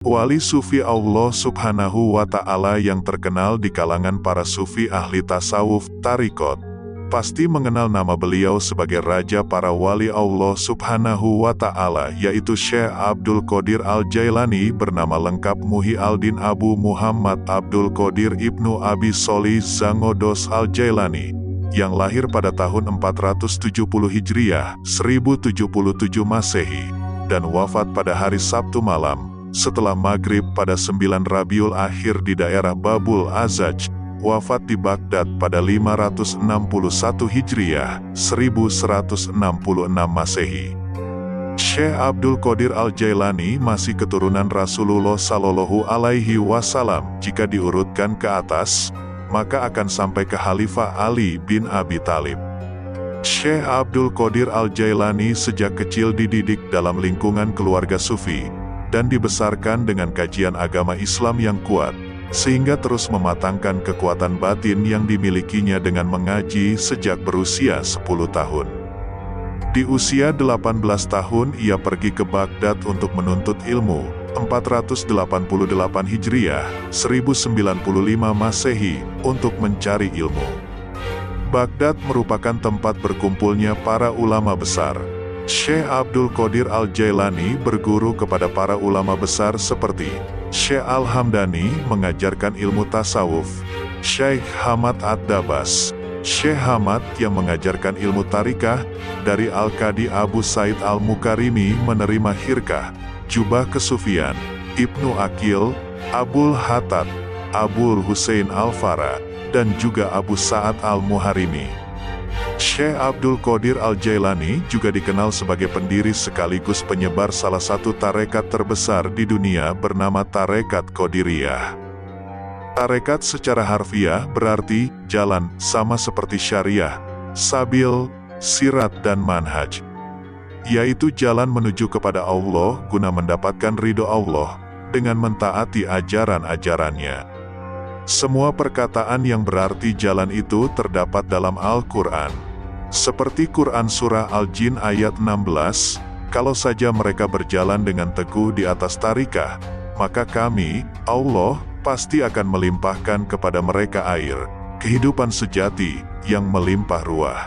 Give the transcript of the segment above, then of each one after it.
Wali sufi Allah Subhanahu wa Ta'ala yang terkenal di kalangan para sufi ahli tasawuf, tarikot, pasti mengenal nama beliau sebagai raja para wali Allah Subhanahu wa Ta'ala, yaitu Syekh Abdul Qadir Al-Jailani, bernama lengkap Muhyi Al-Din Abu Muhammad Abdul Qadir Ibnu Abi Sholih Zangodos Al-Jailani, yang lahir pada tahun 470 Hijriah, 1077 Masehi, dan wafat pada hari Sabtu malam setelah maghrib pada 9 Rabiul Akhir di daerah Babul Azaj, wafat di Baghdad pada 561 Hijriah, 1166 Masehi. Syekh Abdul Qadir Al-Jailani masih keturunan Rasulullah Shallallahu Alaihi Wasallam. Jika diurutkan ke atas, maka akan sampai ke Khalifah Ali bin Abi Thalib. Syekh Abdul Qadir Al-Jailani sejak kecil dididik dalam lingkungan keluarga sufi, dan dibesarkan dengan kajian agama Islam yang kuat, sehingga terus mematangkan kekuatan batin yang dimilikinya dengan mengaji sejak berusia 10 tahun. Di usia 18 tahun ia pergi ke Baghdad untuk menuntut ilmu, 488 Hijriah, 1095 Masehi, untuk mencari ilmu. Baghdad merupakan tempat berkumpulnya para ulama besar. Syekh Abdul Qadir Al-Jailani berguru kepada para ulama besar seperti Syekh Al-Hamdani mengajarkan ilmu tasawuf, Syekh Hamad Ad-Dabas, Syekh Hamad yang mengajarkan ilmu tarikah, dari Al-Qadi Abu Said Al-Mukarimi menerima hirkah, jubah kesufian, Ibnu Aqil, Abul Hatat, Abul Husain Al-Fara, dan juga Abu Sa'ad Al-Muharimi. Syekh Abdul Qadir Al-Jailani juga dikenal sebagai pendiri sekaligus penyebar salah satu tarekat terbesar di dunia bernama Tarekat Qadiriyah. Tarekat secara harfiah berarti jalan, sama seperti syariah, sabil, sirat dan manhaj, yaitu jalan menuju kepada Allah guna mendapatkan ridho Allah dengan mentaati ajaran-ajarannya. Semua perkataan yang berarti jalan itu terdapat dalam Al-Quran. Seperti Quran Surah Al-Jin ayat 16, kalau saja mereka berjalan dengan teguh di atas tarikah, maka kami, Allah, pasti akan melimpahkan kepada mereka air, kehidupan sejati, yang melimpah ruah.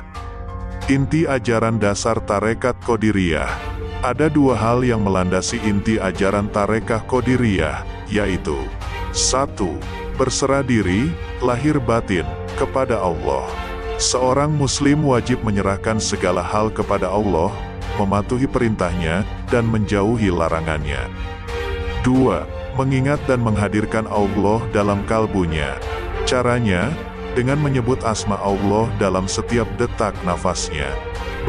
Inti ajaran dasar Tarekat Qadiriyah. Ada dua hal yang melandasi inti ajaran Tarekat Qadiriyah, yaitu 1. Berserah diri, lahir batin, kepada Allah. Seorang muslim wajib menyerahkan segala hal kepada Allah, mematuhi perintahnya, dan menjauhi larangannya. 2. Mengingat dan menghadirkan Allah dalam kalbunya. Caranya, dengan menyebut asma Allah dalam setiap detak nafasnya.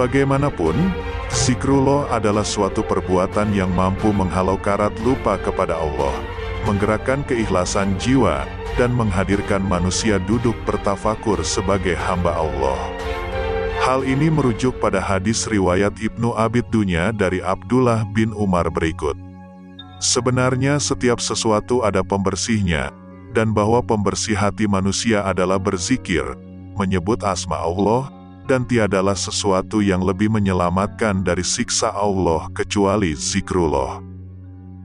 Bagaimanapun, zikrullah adalah suatu perbuatan yang mampu menghalau karat lupa kepada Allah, menggerakkan keikhlasan jiwa, dan menghadirkan manusia duduk bertafakur sebagai hamba Allah. Hal ini merujuk pada hadis riwayat Ibnu Abid Dunya dari Abdullah bin Umar berikut. Sebenarnya setiap sesuatu ada pembersihnya, dan bahwa pembersih hati manusia adalah berzikir, menyebut asma Allah, dan tiadalah sesuatu yang lebih menyelamatkan dari siksa Allah kecuali zikrullah.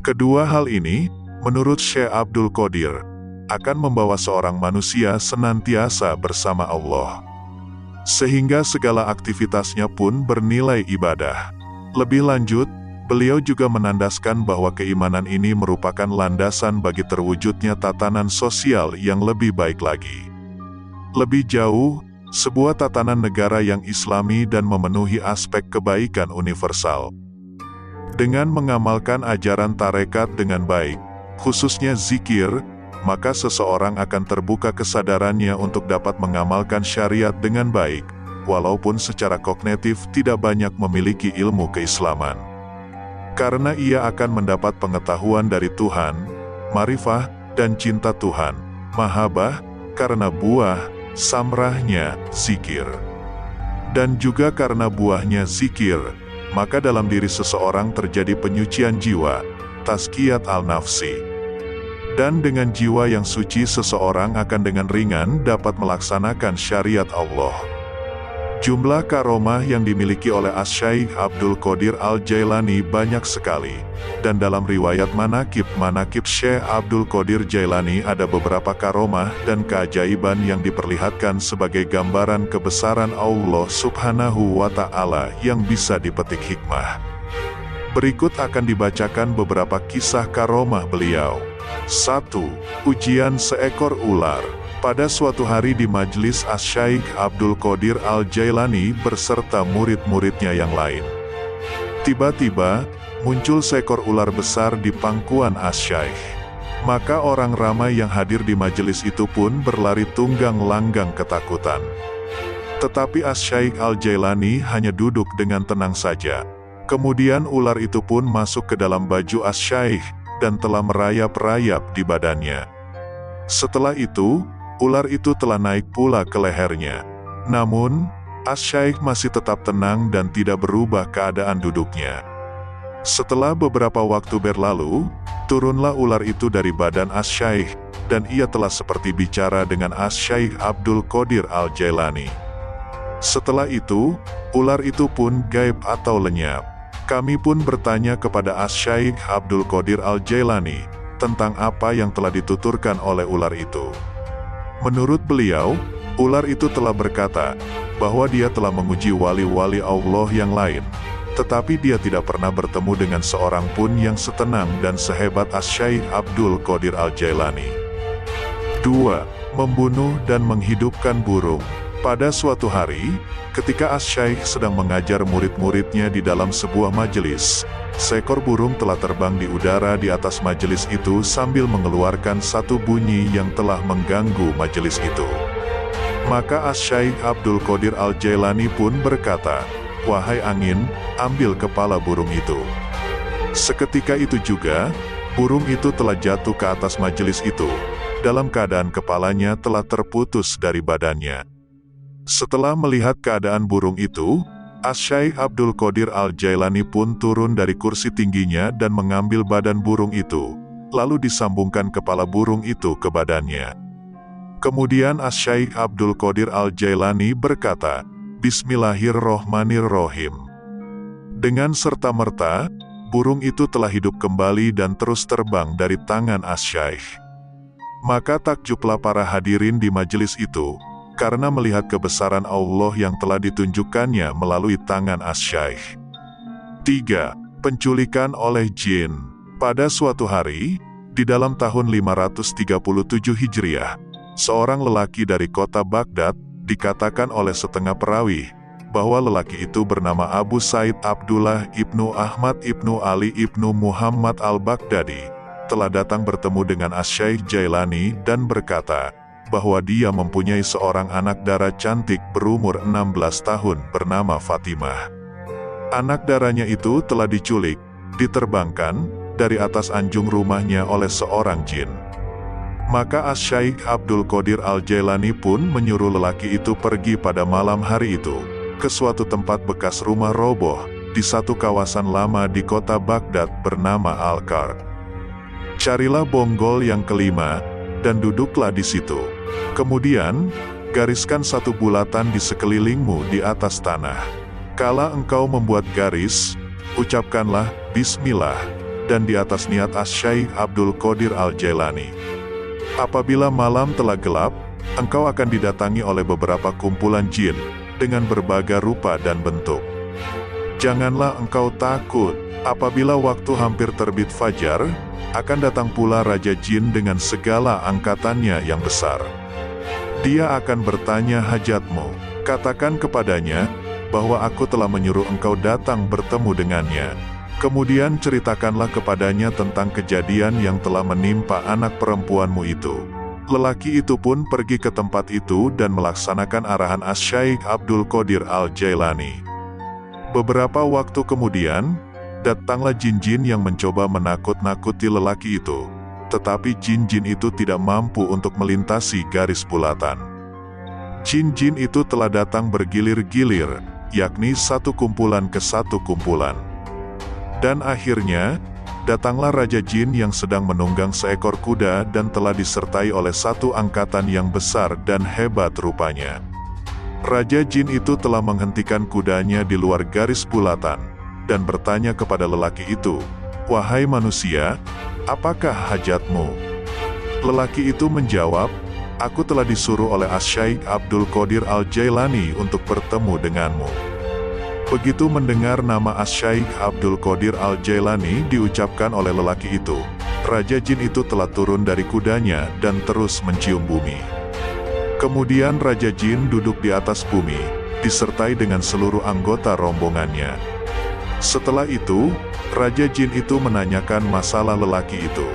Kedua hal ini, menurut Syekh Abdul Qadir, akan membawa seorang manusia senantiasa bersama Allah, sehingga segala aktivitasnya pun bernilai ibadah. Lebih lanjut, beliau juga menandaskan bahwa keimanan ini merupakan landasan bagi terwujudnya tatanan sosial yang lebih baik lagi. Lebih jauh, sebuah tatanan negara yang islami dan memenuhi aspek kebaikan universal. Dengan mengamalkan ajaran tarekat dengan baik, khususnya zikir, maka seseorang akan terbuka kesadarannya untuk dapat mengamalkan syariat dengan baik, walaupun secara kognitif tidak banyak memiliki ilmu keislaman. Karena ia akan mendapat pengetahuan dari Tuhan, marifah, dan cinta Tuhan, mahabbah, karena buah, samrahnya, zikir. Dan juga karena buahnya zikir, maka dalam diri seseorang terjadi penyucian jiwa, tazkiyat al-nafsi. Dan dengan jiwa yang suci seseorang akan dengan ringan dapat melaksanakan syariat Allah. Jumlah karomah yang dimiliki oleh Asy-Syaikh Abdul Qadir Al-Jailani banyak sekali, dan dalam riwayat manaqib Syekh Abdul Qadir Jailani ada beberapa karomah dan keajaiban yang diperlihatkan sebagai gambaran kebesaran Allah Subhanahu wa Ta'ala yang bisa dipetik hikmah. Berikut akan dibacakan beberapa kisah karomah beliau. 1. Ujian seekor ular. Pada suatu hari di majelis Asy-Syaikh Abdul Qadir Al-Jailani beserta murid-muridnya yang lain. Tiba-tiba, muncul seekor ular besar di pangkuan Asy-Syaikh. Maka orang ramai yang hadir di majelis itu pun berlari tunggang langgang ketakutan. Tetapi Asy-Syaikh Al-Jailani hanya duduk dengan tenang saja. Kemudian ular itu pun masuk ke dalam baju Asy-Syaikh dan telah merayap-rayap di badannya. Setelah itu, ular itu telah naik pula ke lehernya. Namun, Asy-Syaikh masih tetap tenang dan tidak berubah keadaan duduknya. Setelah beberapa waktu berlalu, turunlah ular itu dari badan Asy-Syaikh, dan ia telah seperti bicara dengan Asy-Syaikh Abdul Qadir Al-Jailani. Setelah itu, ular itu pun gaib atau lenyap. Kami pun bertanya kepada Asy-Syaikh Abdul Qadir Al-Jailani tentang apa yang telah dituturkan oleh ular itu. Menurut beliau, ular itu telah berkata bahwa dia telah menguji wali-wali Allah yang lain, tetapi dia tidak pernah bertemu dengan seorang pun yang setenang dan sehebat Asy-Syaikh Abdul Qadir Al-Jailani. 2. Membunuh dan menghidupkan burung. Pada suatu hari, ketika Asy-Syaikh sedang mengajar murid-muridnya di dalam sebuah majelis, seekor burung telah terbang di udara di atas majelis itu sambil mengeluarkan satu bunyi yang telah mengganggu majelis itu. Maka Asy-Syaikh Abdul Qadir Al-Jailani pun berkata, "Wahai angin, ambil kepala burung itu." Seketika itu juga, burung itu telah jatuh ke atas majelis itu, dalam keadaan kepalanya telah terputus dari badannya. Setelah melihat keadaan burung itu, Asy-Syaikh Abdul Qadir Al-Jailani pun turun dari kursi tingginya dan mengambil badan burung itu, lalu disambungkan kepala burung itu ke badannya. Kemudian Asy-Syaikh Abdul Qadir Al-Jailani berkata, "Bismillahirrohmanirrohim." Dengan serta-merta, burung itu telah hidup kembali dan terus terbang dari tangan Asy-Syaikh. Maka takjublah para hadirin di majelis itu, karena melihat kebesaran Allah yang telah ditunjukkannya melalui tangan Asy-Syaikh. 3. Penculikan oleh jin. Pada suatu hari, di dalam tahun 537 Hijriah, seorang lelaki dari kota Baghdad, dikatakan oleh setengah perawi, bahwa lelaki itu bernama Abu Said Abdullah ibnu Ahmad ibnu Ali ibnu Muhammad al-Baghdadi, telah datang bertemu dengan Asy-Syaikh Jailani dan berkata, bahwa dia mempunyai seorang anak dara cantik berumur 16 tahun bernama Fatimah. Anak daranya itu telah diculik, diterbangkan dari atas anjung rumahnya oleh seorang jin. Maka Asy-Syaikh Abdul Qadir Al-Jailani pun menyuruh lelaki itu pergi pada malam hari itu ke suatu tempat bekas rumah roboh di satu kawasan lama di kota Baghdad bernama Al-Qarq. Carilah bonggol yang kelima dan duduklah di situ. Kemudian, gariskan satu bulatan di sekelilingmu di atas tanah. Kala engkau membuat garis, ucapkanlah Bismillah, dan di atas niat Asy-Syaikh Abdul Qadir Al-Jailani. Apabila malam telah gelap, engkau akan didatangi oleh beberapa kumpulan jin, dengan berbagai rupa dan bentuk. Janganlah engkau takut, apabila waktu hampir terbit fajar, akan datang pula Raja Jin dengan segala angkatannya yang besar. Dia akan bertanya hajatmu. Katakan kepadanya, bahwa aku telah menyuruh engkau datang bertemu dengannya. Kemudian ceritakanlah kepadanya tentang kejadian yang telah menimpa anak perempuanmu itu. Lelaki itu pun pergi ke tempat itu dan melaksanakan arahan Asy-Syaikh Abdul Qadir Al-Jailani. Beberapa waktu kemudian, datanglah jin-jin yang mencoba menakut-nakuti lelaki itu. Tetapi jin-jin itu tidak mampu untuk melintasi garis bulatan. Jin-jin itu telah datang bergilir-gilir, yakni satu kumpulan ke satu kumpulan. Dan akhirnya, datanglah Raja Jin yang sedang menunggang seekor kuda dan telah disertai oleh satu angkatan yang besar dan hebat rupanya. Raja Jin itu telah menghentikan kudanya di luar garis bulatan, dan bertanya kepada lelaki itu, "Wahai manusia, apakah hajatmu?" Lelaki itu menjawab, "Aku telah disuruh oleh Asy-Syaikh Abdul Qadir Al-Jailani untuk bertemu denganmu." Begitu mendengar nama Asy-Syaikh Abdul Qadir Al-Jailani diucapkan oleh lelaki itu, Raja Jin itu telah turun dari kudanya dan terus mencium bumi. Kemudian Raja Jin duduk di atas bumi, disertai dengan seluruh anggota rombongannya. Setelah itu, Raja Jin itu menanyakan masalah lelaki itu.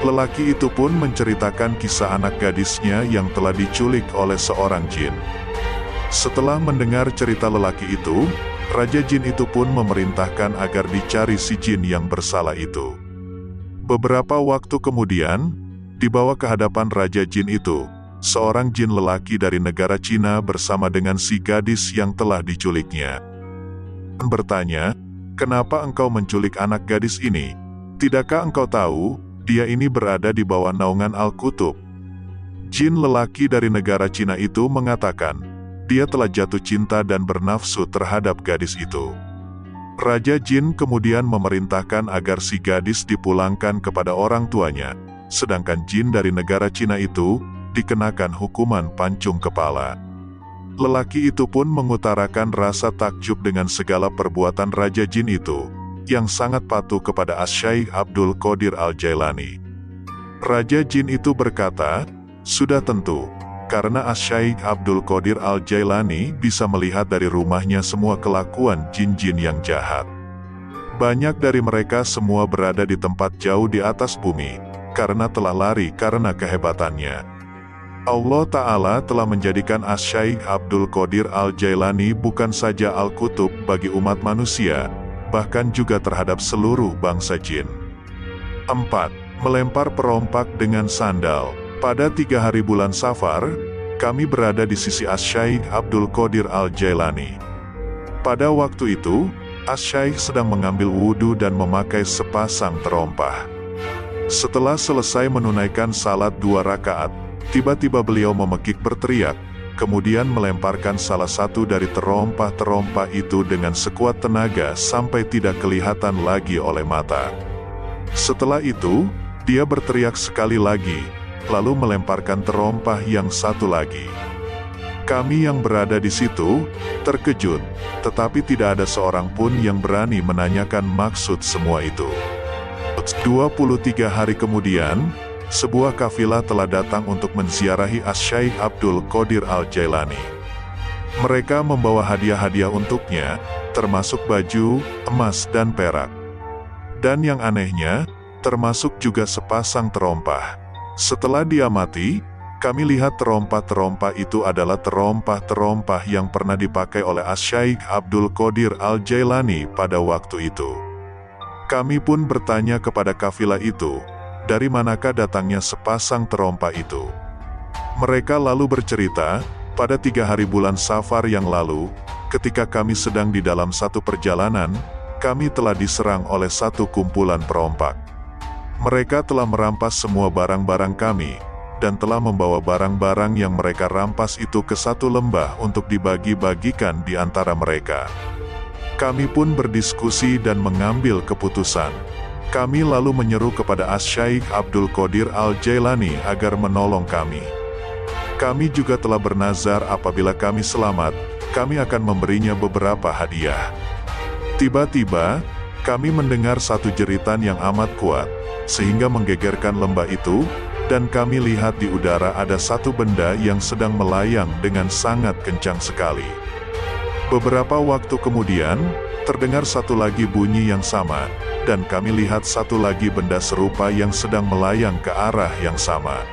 Lelaki itu pun menceritakan kisah anak gadisnya yang telah diculik oleh seorang jin. Setelah mendengar cerita lelaki itu, Raja Jin itu pun memerintahkan agar dicari si jin yang bersalah itu. Beberapa waktu kemudian, dibawa ke hadapan Raja Jin itu, seorang jin lelaki dari negara Cina bersama dengan si gadis yang telah diculiknya. Bertanya, "Kenapa engkau menculik anak gadis ini? Tidakkah engkau tahu, dia ini berada di bawah naungan Al-Qutub?" Jin lelaki dari negara Cina itu mengatakan, dia telah jatuh cinta dan bernafsu terhadap gadis itu. Raja Jin kemudian memerintahkan agar si gadis dipulangkan kepada orang tuanya, sedangkan jin dari negara Cina itu dikenakan hukuman pancung kepala. Lelaki itu pun mengutarakan rasa takjub dengan segala perbuatan Raja Jin itu, yang sangat patuh kepada Asy-Syaikh Abdul Qadir Al-Jailani. Raja Jin itu berkata, "Sudah tentu, karena Asy-Syaikh Abdul Qadir Al-Jailani bisa melihat dari rumahnya semua kelakuan jin-jin yang jahat. Banyak dari mereka semua berada di tempat jauh di atas bumi, karena telah lari karena kehebatannya. Allah Ta'ala telah menjadikan Asy-Syaikh Abdul Qadir Al-Jailani bukan saja Al-Qutub bagi umat manusia, bahkan juga terhadap seluruh bangsa jin." 4. Melempar perompak dengan sandal. Pada 3 hari bulan Safar, kami berada di sisi Asy-Syaikh Abdul Qadir Al-Jailani. Pada waktu itu, Asy-Syaikh sedang mengambil wudhu dan memakai sepasang terompah. Setelah selesai menunaikan salat 2 rakaat, tiba-tiba beliau memekik berteriak, kemudian melemparkan salah satu dari terompah-terompah itu dengan sekuat tenaga sampai tidak kelihatan lagi oleh mata. Setelah itu, dia berteriak sekali lagi, lalu melemparkan terompah yang satu lagi. Kami yang berada di situ terkejut, tetapi tidak ada seorang pun yang berani menanyakan maksud semua itu. 23 hari kemudian, sebuah kafilah telah datang untuk menziarahi Asy-Syaikh Abdul Qadir Al-Jailani. Mereka membawa hadiah-hadiah untuknya, termasuk baju, emas dan perak. Dan yang anehnya, termasuk juga sepasang terompah. Setelah dia mati, kami lihat terompah-terompah itu adalah terompah-terompah yang pernah dipakai oleh Asy-Syaikh Abdul Qadir Al-Jailani pada waktu itu. Kami pun bertanya kepada kafilah itu, dari manakah datangnya sepasang terompah itu. Mereka lalu bercerita, pada 3 hari bulan Safar yang lalu, ketika kami sedang di dalam satu perjalanan, kami telah diserang oleh satu kumpulan perompak. Mereka telah merampas semua barang-barang kami, dan telah membawa barang-barang yang mereka rampas itu ke satu lembah untuk dibagi-bagikan di antara mereka. Kami pun berdiskusi dan mengambil keputusan. Kami lalu menyeru kepada Asy-Syaikh Abdul Qadir Al-Jailani agar menolong kami. Kami juga telah bernazar apabila kami selamat, kami akan memberinya beberapa hadiah. Tiba-tiba, kami mendengar satu jeritan yang amat kuat, sehingga menggegerkan lembah itu, dan kami lihat di udara ada satu benda yang sedang melayang dengan sangat kencang sekali. Beberapa waktu kemudian, terdengar satu lagi bunyi yang sama, dan kami lihat satu lagi benda serupa yang sedang melayang ke arah yang sama.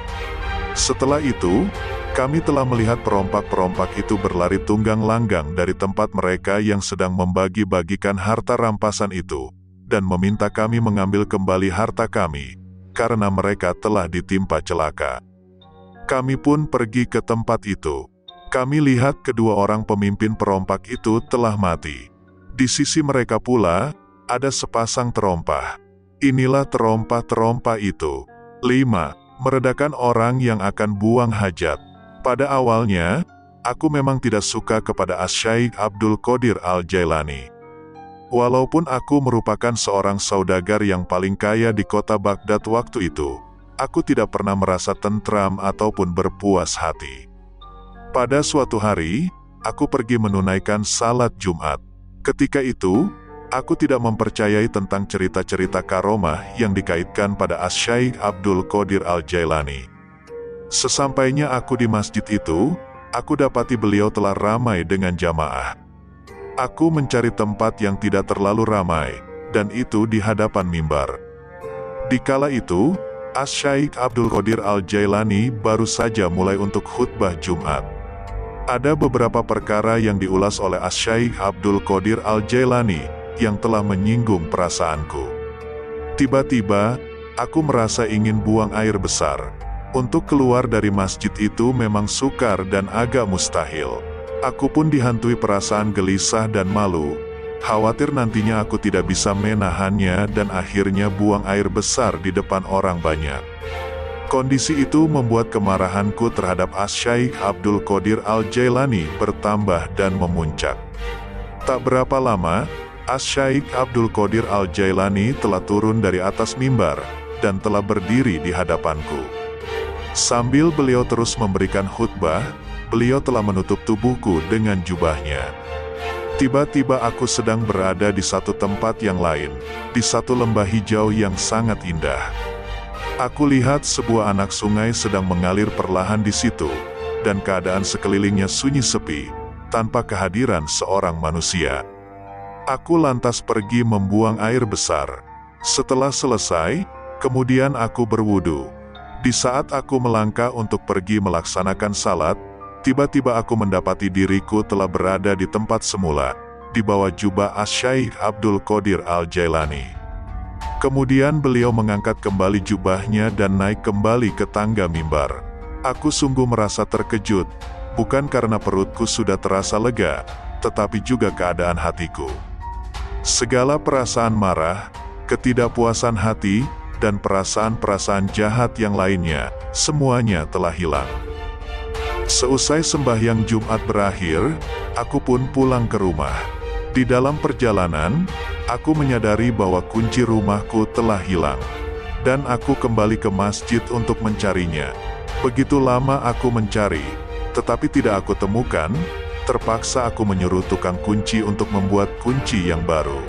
Setelah itu, kami telah melihat perompak-perompak itu berlari tunggang langgang dari tempat mereka yang sedang membagi-bagikan harta rampasan itu, dan meminta kami mengambil kembali harta kami, karena mereka telah ditimpa celaka. Kami pun pergi ke tempat itu. Kami lihat kedua orang pemimpin perompak itu telah mati. Di sisi mereka pula, ada sepasang terompah. Inilah terompah-terompah itu. 5. Meredakan orang yang akan buang hajat. Pada awalnya, aku memang tidak suka kepada Asy-Syaikh Abdul Qadir Al-Jailani. Walaupun aku merupakan seorang saudagar yang paling kaya di kota Baghdad waktu itu, aku tidak pernah merasa tentram ataupun berpuas hati. Pada suatu hari, aku pergi menunaikan salat Jumat. Ketika itu, aku tidak mempercayai tentang cerita-cerita karomah yang dikaitkan pada Asy-Syaikh Abdul Qadir Al-Jailani. Sesampainya aku di masjid itu, aku dapati beliau telah ramai dengan jamaah. Aku mencari tempat yang tidak terlalu ramai, dan itu di hadapan mimbar. Di kala itu, Asy-Syaikh Abdul Qadir Al-Jailani baru saja mulai untuk khutbah Jumat. Ada beberapa perkara yang diulas oleh Asy-Syaikh Abdul Qadir Al-Jailani yang telah menyinggung perasaanku. Tiba-tiba, aku merasa ingin buang air besar. Untuk keluar dari masjid itu memang sukar dan agak mustahil. Aku pun dihantui perasaan gelisah dan malu, khawatir nantinya aku tidak bisa menahannya dan akhirnya buang air besar di depan orang banyak. Kondisi itu membuat kemarahanku terhadap Asy-Syaikh Abdul Qadir Al-Jailani bertambah dan memuncak. Tak berapa lama, Asy-Syaikh Abdul Qadir Al-Jailani telah turun dari atas mimbar dan telah berdiri di hadapanku. Sambil beliau terus memberikan khutbah, beliau telah menutup tubuhku dengan jubahnya. Tiba-tiba aku sedang berada di satu tempat yang lain, di satu lembah hijau yang sangat indah. Aku lihat sebuah anak sungai sedang mengalir perlahan di situ, dan keadaan sekelilingnya sunyi sepi, tanpa kehadiran seorang manusia. Aku lantas pergi membuang air besar. Setelah selesai, kemudian aku berwudu. Di saat aku melangkah untuk pergi melaksanakan salat, tiba-tiba aku mendapati diriku telah berada di tempat semula, di bawah jubah Asy-Syaikh Abdul Qadir Al-Jailani. Kemudian beliau mengangkat kembali jubahnya dan naik kembali ke tangga mimbar. Aku sungguh merasa terkejut, bukan karena perutku sudah terasa lega, tetapi juga keadaan hatiku. Segala perasaan marah, ketidakpuasan hati, dan perasaan-perasaan jahat yang lainnya, semuanya telah hilang. Seusai sembahyang Jumat berakhir, aku pun pulang ke rumah. Di dalam perjalanan, aku menyadari bahwa kunci rumahku telah hilang. Dan aku kembali ke masjid untuk mencarinya. Begitu lama aku mencari, tetapi tidak aku temukan, terpaksa aku menyuruh tukang kunci untuk membuat kunci yang baru.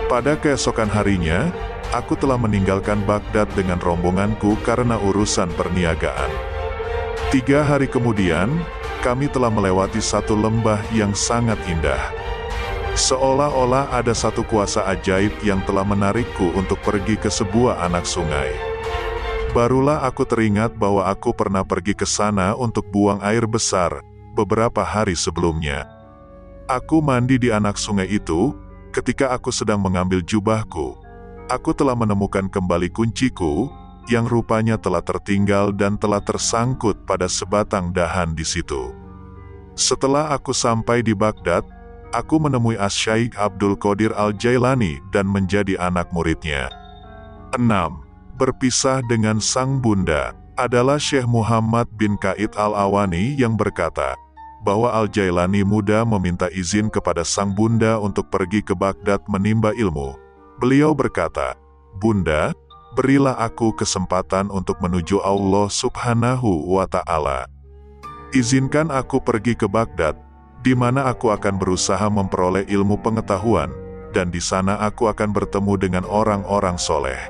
Pada keesokan harinya, aku telah meninggalkan Baghdad dengan rombonganku karena urusan perniagaan. 3 hari kemudian, kami telah melewati satu lembah yang sangat indah. Seolah-olah ada satu kuasa ajaib yang telah menarikku untuk pergi ke sebuah anak sungai. Barulah aku teringat bahwa aku pernah pergi ke sana untuk buang air besar beberapa hari sebelumnya. Aku mandi di anak sungai itu. Ketika aku sedang mengambil jubahku, aku telah menemukan kembali kunciku, yang rupanya telah tertinggal dan telah tersangkut pada sebatang dahan di situ. Setelah aku sampai di Baghdad, aku menemui Asy-Syaikh Abdul Qadir Al-Jailani dan menjadi anak muridnya. 6. Berpisah dengan sang bunda adalah Syekh Muhammad bin Qaid Al-Awani yang berkata, bahwa Al-Jailani muda meminta izin kepada sang bunda untuk pergi ke Baghdad menimba ilmu. Beliau berkata, "Bunda, berilah aku kesempatan untuk menuju Allah Subhanahu wa Ta'ala. Izinkan aku pergi ke Baghdad, di mana aku akan berusaha memperoleh ilmu pengetahuan, dan di sana aku akan bertemu dengan orang-orang soleh."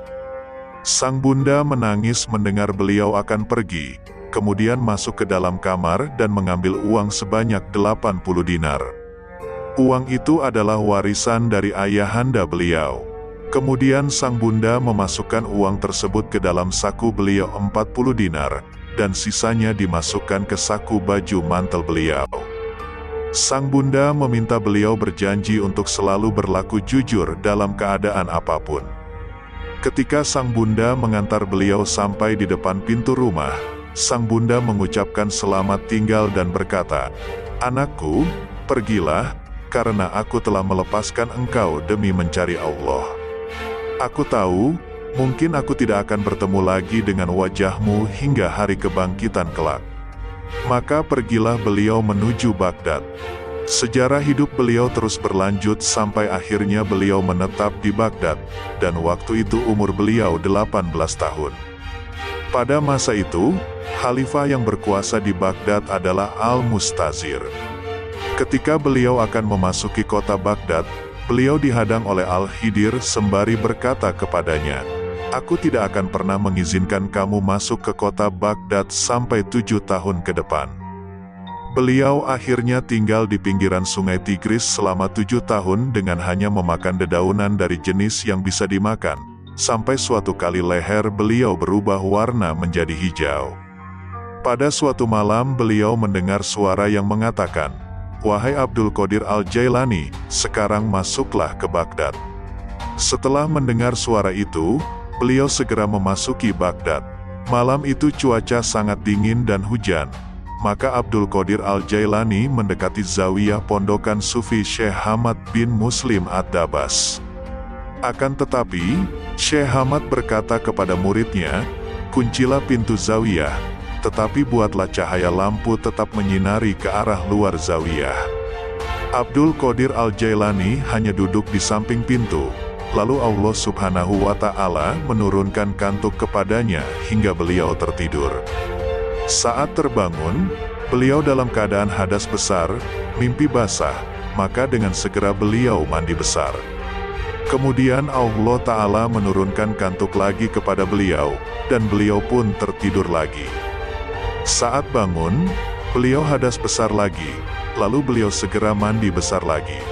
Sang bunda menangis mendengar beliau akan pergi, kemudian masuk ke dalam kamar dan mengambil uang sebanyak 80 dinar. Uang itu adalah warisan dari ayahanda beliau. Kemudian sang bunda memasukkan uang tersebut ke dalam saku beliau 40 dinar, dan sisanya dimasukkan ke saku baju mantel beliau. Sang bunda meminta beliau berjanji untuk selalu berlaku jujur dalam keadaan apapun. Ketika sang bunda mengantar beliau sampai di depan pintu rumah, sang bunda mengucapkan selamat tinggal dan berkata, "Anakku, pergilah, karena aku telah melepaskan engkau demi mencari Allah. Aku tahu, mungkin aku tidak akan bertemu lagi dengan wajahmu hingga hari kebangkitan kelak. Maka pergilah beliau menuju Baghdad. Sejarah hidup beliau terus berlanjut sampai akhirnya beliau menetap di Baghdad, dan waktu itu umur beliau 18 tahun. Pada masa itu, khalifah yang berkuasa di Baghdad adalah Al-Mustazir. Ketika beliau akan memasuki kota Baghdad, beliau dihadang oleh Al-Khidir sembari berkata kepadanya, "Aku tidak akan pernah mengizinkan kamu masuk ke kota Baghdad sampai 7 tahun ke depan." Beliau akhirnya tinggal di pinggiran sungai Tigris selama 7 tahun dengan hanya memakan dedaunan dari jenis yang bisa dimakan, sampai suatu kali leher beliau berubah warna menjadi hijau. Pada suatu malam beliau mendengar suara yang mengatakan, "Wahai Abdul Qadir Al-Jailani, sekarang masuklah ke Baghdad." Setelah mendengar suara itu, beliau segera memasuki Baghdad. Malam itu cuaca sangat dingin dan hujan. Maka Abdul Qadir Al-Jailani mendekati zawiyah pondokan Sufi Syekh Hamad bin Muslim Ad-Dabas. Akan tetapi, Syekh Hamad berkata kepada muridnya, "Kuncilah pintu zawiyah, tetapi buatlah cahaya lampu tetap menyinari ke arah luar zawiyah." Abdul Qadir Al-Jailani hanya duduk di samping pintu, lalu Allah Subhanahu wa Ta'ala menurunkan kantuk kepadanya hingga beliau tertidur. Saat terbangun, beliau dalam keadaan hadas besar, mimpi basah, maka dengan segera beliau mandi besar. Kemudian Allah Ta'ala menurunkan kantuk lagi kepada beliau, dan beliau pun tertidur lagi. Saat bangun, beliau hadas besar lagi, lalu beliau segera mandi besar lagi.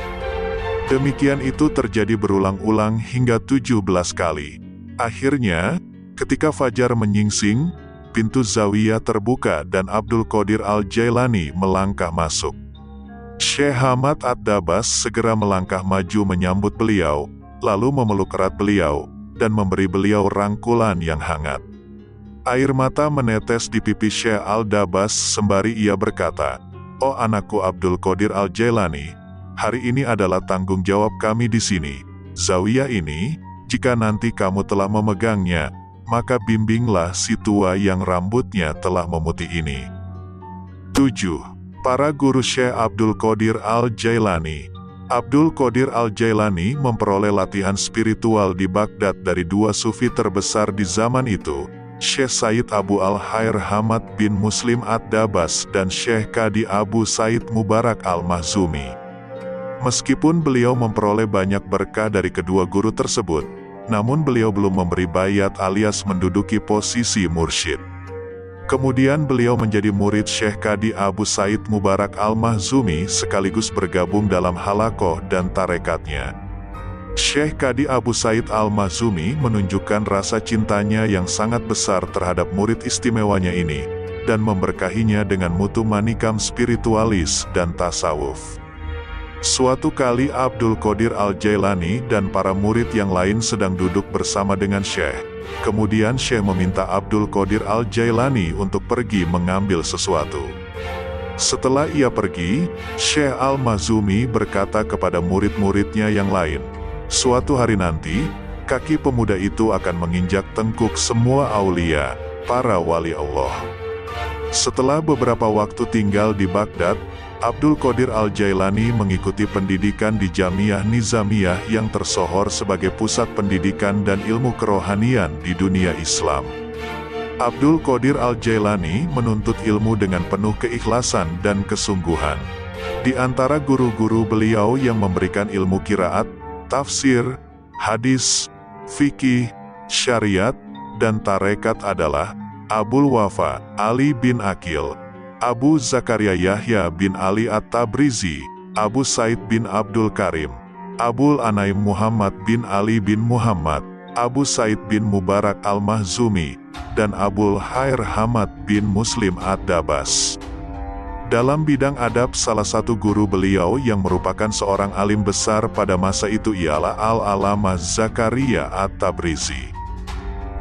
Demikian itu terjadi berulang-ulang hingga 17 kali. Akhirnya, ketika fajar menyingsing, pintu zawiyah terbuka dan Abdul Qadir Al-Jailani melangkah masuk. Syekh Hamad Ad-Dabas segera melangkah maju menyambut beliau, lalu memeluk erat beliau, dan memberi beliau rangkulan yang hangat. Air mata menetes di pipi Syekh Al-Dabas sembari ia berkata, "Oh anakku Abdul Qadir Al-Jailani, hari ini adalah tanggung jawab kami di sini. Zawiyah ini, jika nanti kamu telah memegangnya, maka bimbinglah si tua yang rambutnya telah memutih ini." 7. Para guru Syekh Abdul Qadir Al-Jailani. Abdul Qadir Al-Jailani memperoleh latihan spiritual di Baghdad dari dua sufi terbesar di zaman itu, Syekh Said Abu Al-Khair Hamad bin Muslim Ad-Dabas dan Syekh Qadi Abu Said Mubarak Al-Mahzumi. Meskipun beliau memperoleh banyak berkah dari kedua guru tersebut, namun beliau belum memberi bayat alias menduduki posisi mursyid. Kemudian beliau menjadi murid Syekh Qadi Abu Said Mubarak Al-Mahzumi sekaligus bergabung dalam halakoh dan tarekatnya. Syekh Qadi Abu Said Al-Mahzumi menunjukkan rasa cintanya yang sangat besar terhadap murid istimewanya ini, dan memberkahinya dengan mutu manikam spiritualis dan tasawuf. Suatu kali Abdul Qadir Al-Jailani dan para murid yang lain sedang duduk bersama dengan Syekh. Kemudian Syekh meminta Abdul Qadir Al-Jailani untuk pergi mengambil sesuatu. Setelah ia pergi, Syekh Al-Mahzumi berkata kepada murid-muridnya yang lain, "Suatu hari nanti, kaki pemuda itu akan menginjak tengkuk semua aulia, para wali Allah." Setelah beberapa waktu tinggal di Baghdad, Abdul Qadir Al-Jailani mengikuti pendidikan di Jamiah Nizamiyah yang tersohor sebagai pusat pendidikan dan ilmu kerohanian di dunia Islam. Abdul Qadir Al-Jailani menuntut ilmu dengan penuh keikhlasan dan kesungguhan. Di antara guru-guru beliau yang memberikan ilmu qiraat, tafsir, hadis, fikih, syariat, dan tarekat adalah Abul Wafa Ali bin Aqil, Abu Zakaria Yahya bin Ali At-Tabrizi, Abu Said bin Abdul Karim, Abul Anaim Muhammad bin Ali bin Muhammad, Abu Said bin Mubarak Al-Mahzumi, dan Abul Khair Hamad bin Muslim Ad-Dabas. Dalam bidang adab, salah satu guru beliau yang merupakan seorang alim besar pada masa itu ialah Al-Alamah Zakaria At-Tabrizi.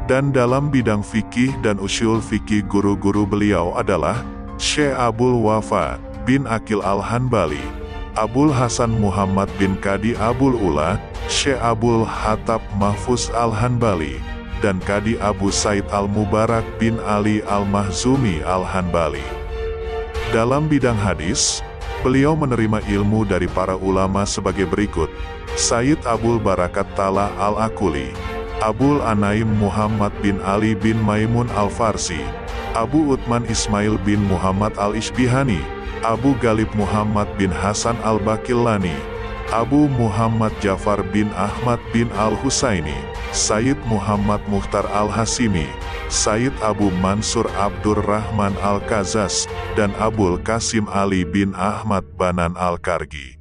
Dan dalam bidang fikih dan usyul fikih, guru-guru beliau adalah Syekh Abul Wafa bin Aqil Al-Hanbali, Abul Hasan Muhammad bin Qadi Abul Ula, Syekh Abul Hatab Mahfuz Al-Hanbali, dan Qadi Abu Said Al-Mubarak bin Ali Al-Mahzumi Al-Hanbali. Dalam bidang hadis, beliau menerima ilmu dari para ulama sebagai berikut: Sayyid Abul Barakat Talah Al-Akuli, Abul Anaim Muhammad bin Ali bin Maimun Al-Farsi, Abu Uthman Ismail bin Muhammad Al-Ishbihani, Abu Ghalib Muhammad bin Hasan Al-Bakillani, Abu Muhammad Jafar bin Ahmad bin Al-Husaini, Sayyid Muhammad Mukhtar Al-Hasimi, Sayyid Abu Mansur Abdur Rahman Al-Kazas, dan Abul Qasim Ali bin Ahmad Banan Al-Kargi.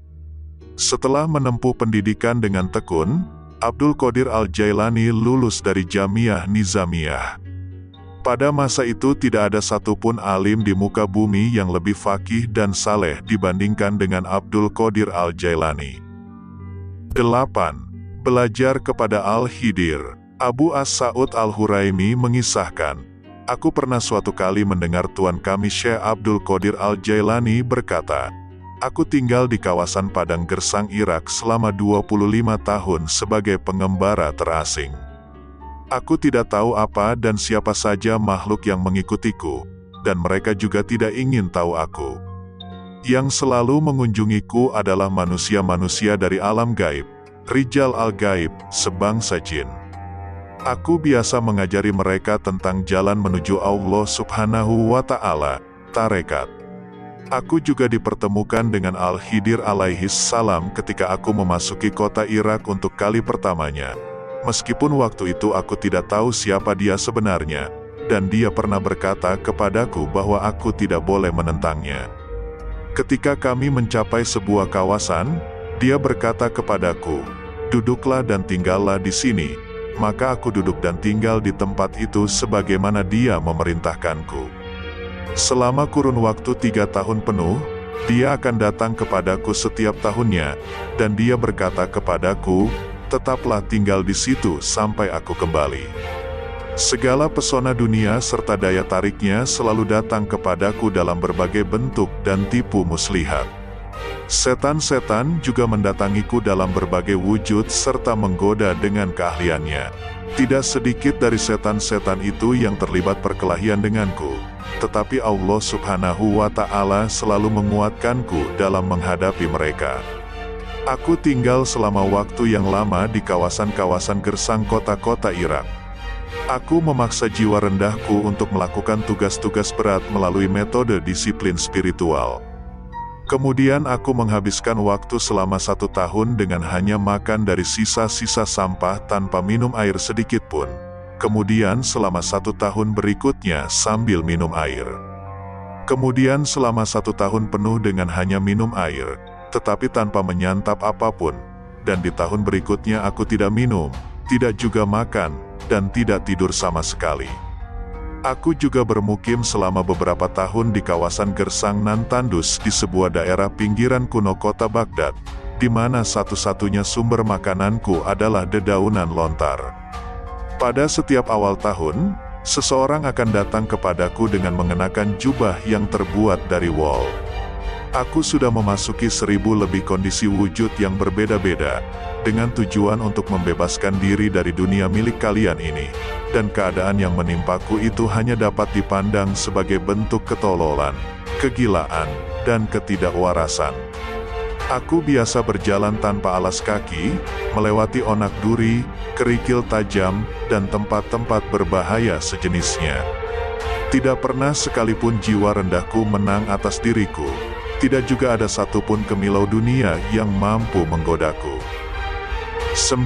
Setelah menempuh pendidikan dengan tekun, Abdul Qadir Al-Jailani lulus dari Jamiah Nizamiyah. Pada masa itu tidak ada satupun alim di muka bumi yang lebih faqih dan saleh dibandingkan dengan Abdul Qadir Al-Jailani. 8. Belajar kepada Al-Khidir. Abu As-Sa'ud Al-Huraimi mengisahkan, "Aku pernah suatu kali mendengar tuan kami Syekh Abdul Qadir Al-Jailani berkata, aku tinggal di kawasan Padang Gersang, Irak selama 25 tahun sebagai pengembara terasing. Aku tidak tahu apa dan siapa saja makhluk yang mengikutiku, dan mereka juga tidak ingin tahu aku. Yang selalu mengunjungiku adalah manusia-manusia dari alam gaib, Rijal al-Gaib, sebangsa jin. Aku biasa mengajari mereka tentang jalan menuju Allah Subhanahu wa Ta'ala, tarekat. Aku juga dipertemukan dengan Al-Khidir alaihis salam ketika aku memasuki kota Irak untuk kali pertamanya. Meskipun waktu itu aku tidak tahu siapa dia sebenarnya, dan dia pernah berkata kepadaku bahwa aku tidak boleh menentangnya. Ketika kami mencapai sebuah kawasan, dia berkata kepadaku, duduklah dan tinggallah di sini. Maka aku duduk dan tinggal di tempat itu sebagaimana dia memerintahkanku. Selama kurun waktu 3 tahun penuh, dia akan datang kepadaku setiap tahunnya, dan dia berkata kepadaku, tetaplah tinggal di situ sampai aku kembali. Segala pesona dunia serta daya tariknya selalu datang kepadaku dalam berbagai bentuk dan tipu muslihat. Setan-setan juga mendatangiku dalam berbagai wujud serta menggoda dengan keahliannya. Tidak sedikit dari setan-setan itu yang terlibat perkelahian denganku, tetapi Allah Subhanahu wa Ta'ala selalu menguatkanku dalam menghadapi mereka. Aku tinggal selama waktu yang lama di kawasan-kawasan gersang kota-kota Irak. Aku memaksa jiwa rendahku untuk melakukan tugas-tugas berat melalui metode disiplin spiritual. Kemudian aku menghabiskan waktu selama 1 tahun dengan hanya makan dari sisa-sisa sampah tanpa minum air sedikit pun. Kemudian selama 1 tahun berikutnya sambil minum air. Kemudian selama 1 tahun penuh dengan hanya minum air, tetapi tanpa menyantap apapun. Dan di tahun berikutnya aku tidak minum, tidak juga makan, dan tidak tidur sama sekali. Aku juga bermukim selama beberapa tahun di kawasan Gersang Nantandus di sebuah daerah pinggiran kuno kota Baghdad, di mana satu-satunya sumber makananku adalah dedaunan lontar. Pada setiap awal tahun, seseorang akan datang kepadaku dengan mengenakan jubah yang terbuat dari wol. Aku sudah memasuki 1000 lebih kondisi wujud yang berbeda-beda, dengan tujuan untuk membebaskan diri dari dunia milik kalian ini, dan keadaan yang menimpaku itu hanya dapat dipandang sebagai bentuk ketololan, kegilaan, dan ketidakwarasan. Aku biasa berjalan tanpa alas kaki, melewati onak duri, kerikil tajam, dan tempat-tempat berbahaya sejenisnya. Tidak pernah sekalipun jiwa rendahku menang atas diriku. Tidak juga ada satupun kemilau dunia yang mampu menggodaku. 9.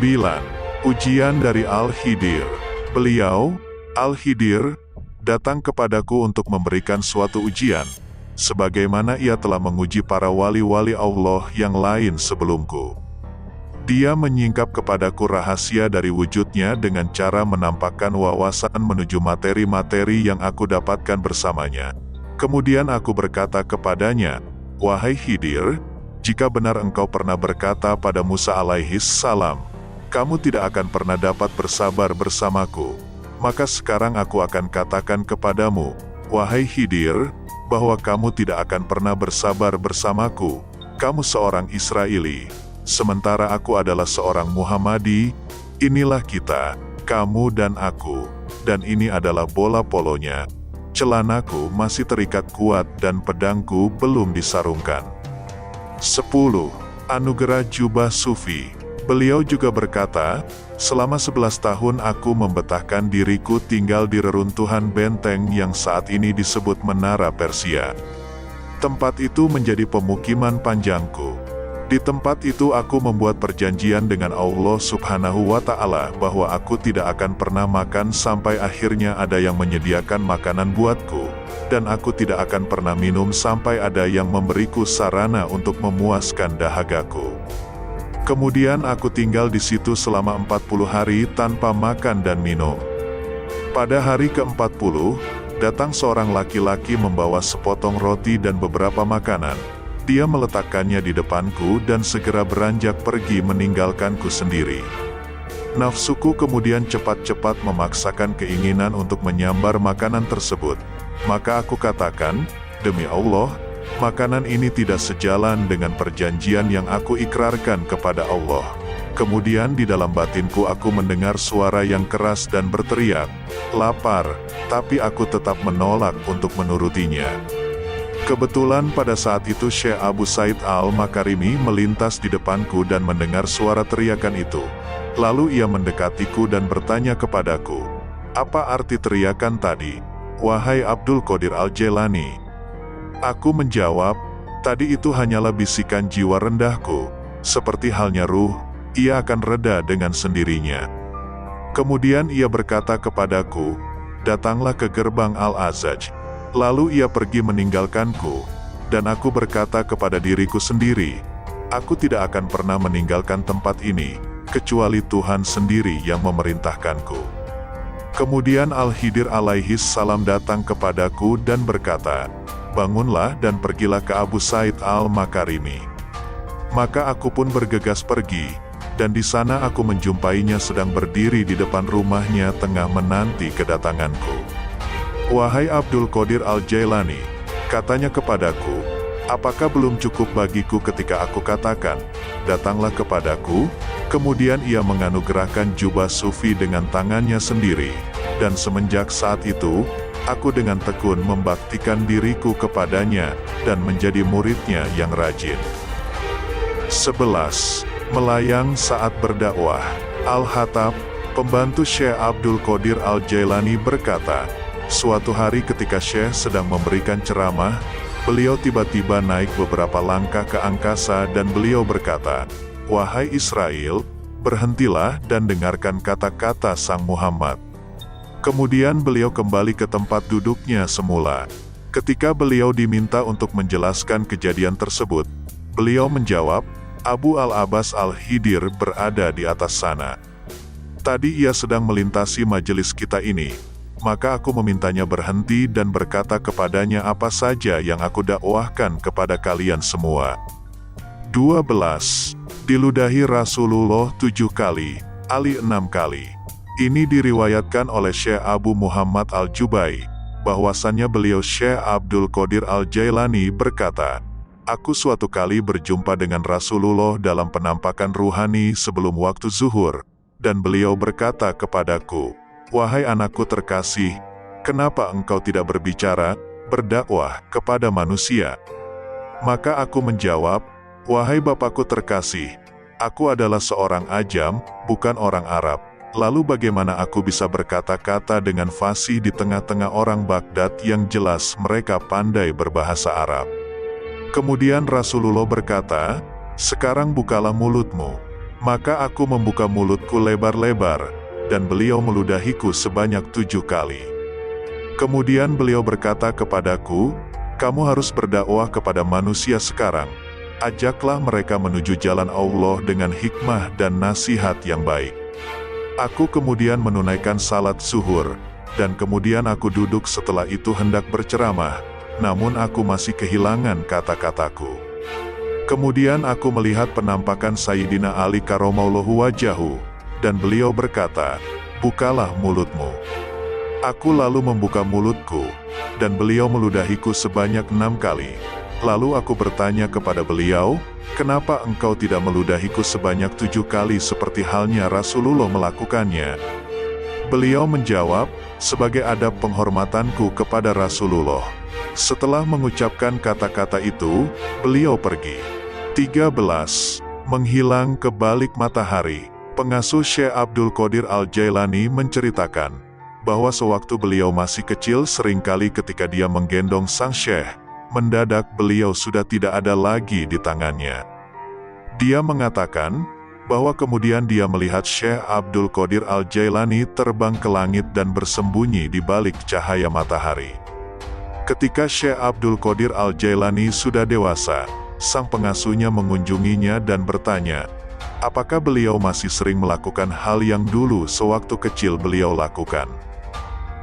Ujian dari Al-Khidir. Beliau, Al-Khidir, datang kepadaku untuk memberikan suatu ujian, sebagaimana ia telah menguji para wali-wali Allah yang lain sebelumku. Dia menyingkap kepadaku rahasia dari wujudnya dengan cara menampakkan wawasan menuju materi-materi yang aku dapatkan bersamanya. Kemudian aku berkata kepadanya, wahai Khidir, jika benar engkau pernah berkata pada Musa alaihis salam, kamu tidak akan pernah dapat bersabar bersamaku, maka sekarang aku akan katakan kepadamu, wahai Khidir, bahwa kamu tidak akan pernah bersabar bersamaku. Kamu seorang Israeli, sementara aku adalah seorang Muhammadi. Inilah kita, kamu dan aku, dan ini adalah bola polonya. celanaku masih terikat kuat dan pedangku belum disarungkan. 10. Anugerah jubah Sufi. Beliau juga berkata, selama 11 tahun aku membetahkan diriku tinggal di reruntuhan benteng yang saat ini disebut Menara Persia. Tempat itu menjadi pemukiman panjangku. Di tempat itu aku membuat perjanjian dengan Allah Subhanahu wa Ta'ala bahwa aku tidak akan pernah makan sampai akhirnya ada yang menyediakan makanan buatku, dan aku tidak akan pernah minum sampai ada yang memberiku sarana untuk memuaskan dahagaku. Kemudian aku tinggal di situ selama 40 hari tanpa makan dan minum. Pada hari ke-40, datang seorang laki-laki membawa sepotong roti dan beberapa makanan. Dia meletakkannya di depanku dan segera beranjak pergi meninggalkanku sendiri. Nafsuku kemudian cepat-cepat memaksakan keinginan untuk menyambar makanan tersebut. Maka aku katakan, demi Allah, makanan ini tidak sejalan dengan perjanjian yang aku ikrarkan kepada Allah. Kemudian di dalam batinku aku mendengar suara yang keras dan berteriak, lapar, tapi aku tetap menolak untuk menurutinya. Kebetulan pada saat itu Syekh Abu Said Al-Makarimi melintas di depanku dan mendengar suara teriakan itu. Lalu ia mendekatiku dan bertanya kepadaku, "Apa arti teriakan tadi, wahai Abdul Qadir Al-Jailani?" Aku menjawab, "Tadi itu hanyalah bisikan jiwa rendahku, seperti halnya ruh, ia akan reda dengan sendirinya." Kemudian ia berkata kepadaku, "Datanglah ke gerbang Al-Azaj." Lalu ia pergi meninggalkanku, dan aku berkata kepada diriku sendiri, aku tidak akan pernah meninggalkan tempat ini, kecuali Tuhan sendiri yang memerintahkanku. Kemudian Al-Khidir alaihis salam datang kepadaku dan berkata, bangunlah dan pergilah ke Abu Said Al-Makarimi. Maka aku pun bergegas pergi, dan di sana aku menjumpainya sedang berdiri di depan rumahnya tengah menanti kedatanganku. "Wahai Abdul Qadir Al-Jailani," katanya kepadaku, "apakah belum cukup bagiku ketika aku katakan, datanglah kepadaku?" Kemudian ia menganugerahkan jubah sufi dengan tangannya sendiri, dan semenjak saat itu, aku dengan tekun membaktikan diriku kepadanya, dan menjadi muridnya yang rajin. 11. Melayang saat berdakwah. Al-Hattab, pembantu Syekh Abdul Qadir Al-Jailani berkata, suatu hari ketika Syekh sedang memberikan ceramah, beliau tiba-tiba naik beberapa langkah ke angkasa dan beliau berkata, "Wahai Israel, berhentilah dan dengarkan kata-kata Sang Muhammad." Kemudian beliau kembali ke tempat duduknya semula. Ketika beliau diminta untuk menjelaskan kejadian tersebut, beliau menjawab, "Abu Al-Abbas Al-Khidir berada di atas sana. Tadi ia sedang melintasi majelis kita ini. Maka aku memintanya berhenti dan berkata kepadanya apa saja yang aku dakwahkan kepada kalian semua." 12. Diludahi Rasulullah 7 kali, Ali 6 kali. Ini diriwayatkan oleh Syekh Abu Muhammad Al-Jubai, bahwasannya beliau Syekh Abdul Qadir Al-Jailani berkata, "Aku suatu kali berjumpa dengan Rasulullah dalam penampakan ruhani sebelum waktu zuhur, dan beliau berkata kepadaku, 'Wahai anakku terkasih, kenapa engkau tidak berbicara, berdakwah kepada manusia?' Maka aku menjawab, 'Wahai Bapakku terkasih, aku adalah seorang ajam, bukan orang Arab. Lalu bagaimana aku bisa berkata-kata dengan fasih di tengah-tengah orang Baghdad yang jelas mereka pandai berbahasa Arab?' Kemudian Rasulullah berkata, 'Sekarang bukalah mulutmu.' Maka aku membuka mulutku lebar-lebar, dan beliau meludahiku sebanyak 7 kali. Kemudian beliau berkata kepadaku, 'Kamu harus berdakwah kepada manusia sekarang. Ajaklah mereka menuju jalan Allah dengan hikmah dan nasihat yang baik.' Aku kemudian menunaikan salat zuhur, dan kemudian aku duduk setelah itu hendak berceramah, namun aku masih kehilangan kata-kataku. Kemudian aku melihat penampakan Sayyidina Ali karramallahu wajahu, dan beliau berkata, 'Bukalah mulutmu.' Aku lalu membuka mulutku, dan beliau meludahiku sebanyak 6 kali. Lalu aku bertanya kepada beliau, 'Kenapa engkau tidak meludahiku sebanyak 7 kali seperti halnya Rasulullah melakukannya?' Beliau menjawab, sebagai adab penghormatanku kepada Rasulullah. Setelah mengucapkan kata-kata itu, beliau pergi. 13. Menghilang ke balik matahari. Pengasuh Syekh Abdul Qadir Al-Jailani menceritakan bahwa sewaktu beliau masih kecil seringkali ketika dia menggendong sang syekh, mendadak beliau sudah tidak ada lagi di tangannya. Dia mengatakan bahwa kemudian dia melihat Syekh Abdul Qadir Al-Jailani terbang ke langit dan bersembunyi di balik cahaya matahari. Ketika Syekh Abdul Qadir Al-Jailani sudah dewasa, sang pengasuhnya mengunjunginya dan bertanya, apakah beliau masih sering melakukan hal yang dulu sewaktu kecil beliau lakukan.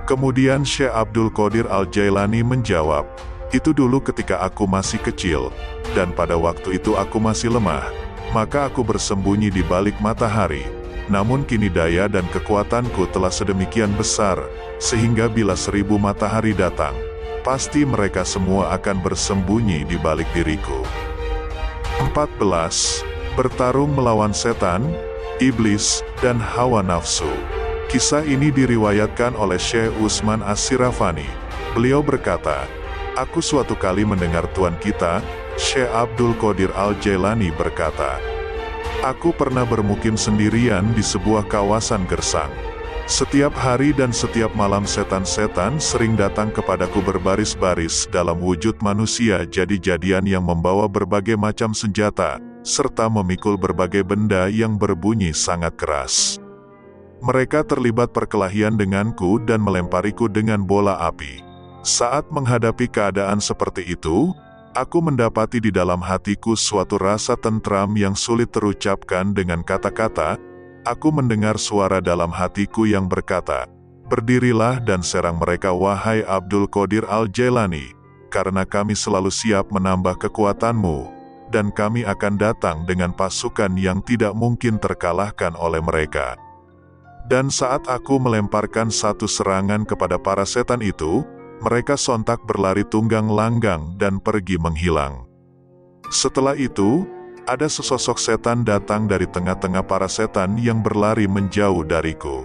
Kemudian Syekh Abdul Qadir Al-Jailani menjawab, itu dulu ketika aku masih kecil, dan pada waktu itu aku masih lemah, maka aku bersembunyi di balik matahari. Namun kini daya dan kekuatanku telah sedemikian besar, sehingga bila 1000 matahari datang, pasti mereka semua akan bersembunyi di balik diriku. 14. Bertarung melawan setan, iblis, dan hawa nafsu. Kisah ini diriwayatkan oleh Syekh Utsman As-Sirafani. Beliau berkata, aku suatu kali mendengar tuan kita, Syekh Abdul Qadir Al-Jailani berkata, aku pernah bermukim sendirian di sebuah kawasan gersang. Setiap hari dan setiap malam setan-setan sering datang kepadaku berbaris-baris dalam wujud manusia jadi-jadian yang membawa berbagai macam senjata, serta memikul berbagai benda yang berbunyi sangat keras. Mereka terlibat perkelahian denganku dan melempariku dengan bola api. Saat menghadapi keadaan seperti itu, aku mendapati di dalam hatiku suatu rasa tentram yang sulit terucapkan dengan kata-kata. Aku mendengar suara dalam hatiku yang berkata, berdirilah dan serang mereka wahai Abdul Qadir Al-Jailani, karena kami selalu siap menambah kekuatanmu, dan kami akan datang dengan pasukan yang tidak mungkin terkalahkan oleh mereka. Dan saat aku melemparkan satu serangan kepada para setan itu, mereka sontak berlari tunggang langgang dan pergi menghilang. Setelah itu, ada sesosok setan datang dari tengah-tengah para setan yang berlari menjauh dariku.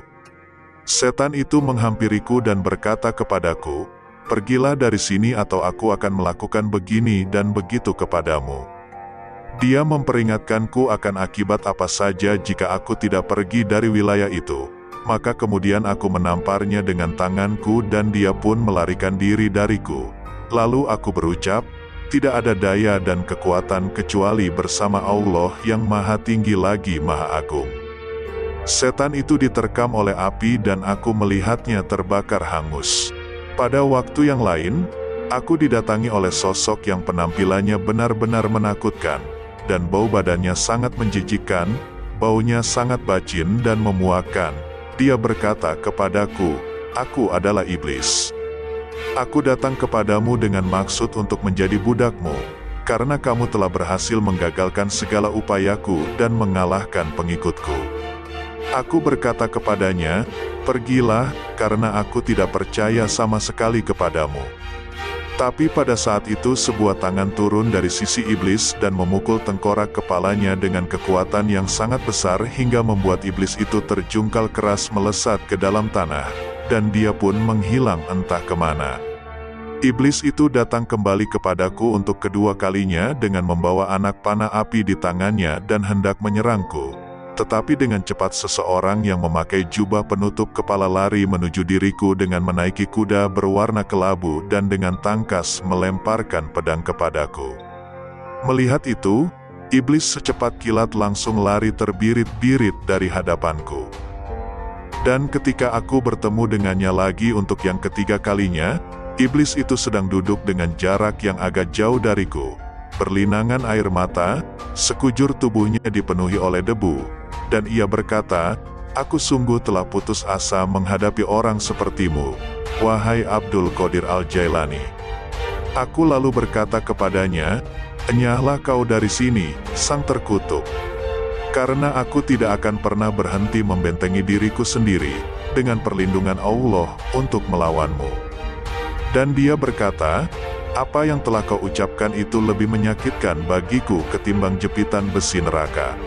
Setan itu menghampiriku dan berkata kepadaku, pergilah dari sini atau aku akan melakukan begini dan begitu kepadamu. Dia memperingatkanku akan akibat apa saja jika aku tidak pergi dari wilayah itu. Maka kemudian aku menamparnya dengan tanganku dan dia pun melarikan diri dariku. Lalu aku berucap, tidak ada daya dan kekuatan kecuali bersama Allah yang maha tinggi lagi maha agung. Setan itu diterkam oleh api dan aku melihatnya terbakar hangus. Pada waktu yang lain, aku didatangi oleh sosok yang penampilannya benar-benar menakutkan, dan bau badannya sangat menjijikkan, baunya sangat bacin dan memuakkan. Dia berkata kepadaku, aku adalah iblis. Aku datang kepadamu dengan maksud untuk menjadi budakmu, karena kamu telah berhasil menggagalkan segala upayaku dan mengalahkan pengikutku. Aku berkata kepadanya, pergilah, karena aku tidak percaya sama sekali kepadamu. Tapi pada saat itu sebuah tangan turun dari sisi iblis dan memukul tengkorak kepalanya dengan kekuatan yang sangat besar hingga membuat iblis itu terjungkal keras melesat ke dalam tanah, dan dia pun menghilang entah kemana. Iblis itu datang kembali kepadaku untuk kedua kalinya dengan membawa anak panah api di tangannya dan hendak menyerangku. Tetapi dengan cepat seseorang yang memakai jubah penutup kepala lari menuju diriku dengan menaiki kuda berwarna kelabu dan dengan tangkas melemparkan pedang kepadaku. Melihat itu, iblis secepat kilat langsung lari terbirit-birit dari hadapanku. Dan ketika aku bertemu dengannya lagi untuk yang ketiga kalinya, iblis itu sedang duduk dengan jarak yang agak jauh dariku, berlinangan air mata, sekujur tubuhnya dipenuhi oleh debu, dan ia berkata, aku sungguh telah putus asa menghadapi orang sepertimu, wahai Abdul Qadir Al-Jailani. Aku lalu berkata kepadanya, enyahlah kau dari sini, sang terkutuk. Karena aku tidak akan pernah berhenti membentengi diriku sendiri, dengan perlindungan Allah untuk melawanmu. Dan dia berkata, apa yang telah kau ucapkan itu lebih menyakitkan bagiku ketimbang jepitan besi neraka.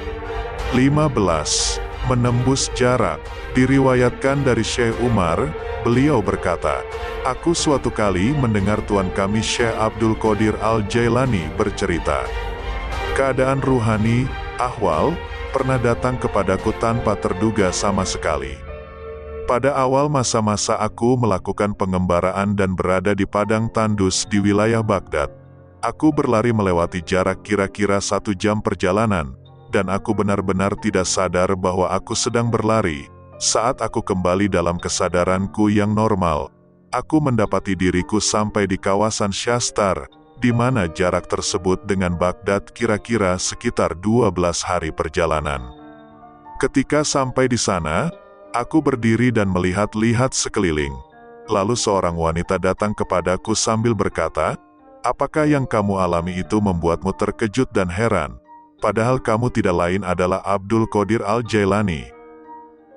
15. menembus jarak. Diriwayatkan dari Syekh Umar, beliau berkata, "Aku suatu kali mendengar tuan kami Syekh Abdul Qadir Al-Jailani bercerita. Keadaan ruhani, ahwal, pernah datang kepadaku tanpa terduga sama sekali. Pada awal masa-masa aku melakukan pengembaraan dan berada di padang tandus di wilayah Baghdad. Aku berlari melewati jarak kira-kira 1 jam perjalanan, dan aku benar-benar tidak sadar bahwa aku sedang berlari. Saat aku kembali dalam kesadaranku yang normal, aku mendapati diriku sampai di kawasan Shastar, di mana jarak tersebut dengan Baghdad kira-kira sekitar 12 hari perjalanan. Ketika sampai di sana, aku berdiri dan melihat-lihat sekeliling. Lalu seorang wanita datang kepadaku sambil berkata, 'Apakah yang kamu alami itu membuatmu terkejut dan heran? Padahal kamu tidak lain adalah Abdul Qadir Al-Jailani.'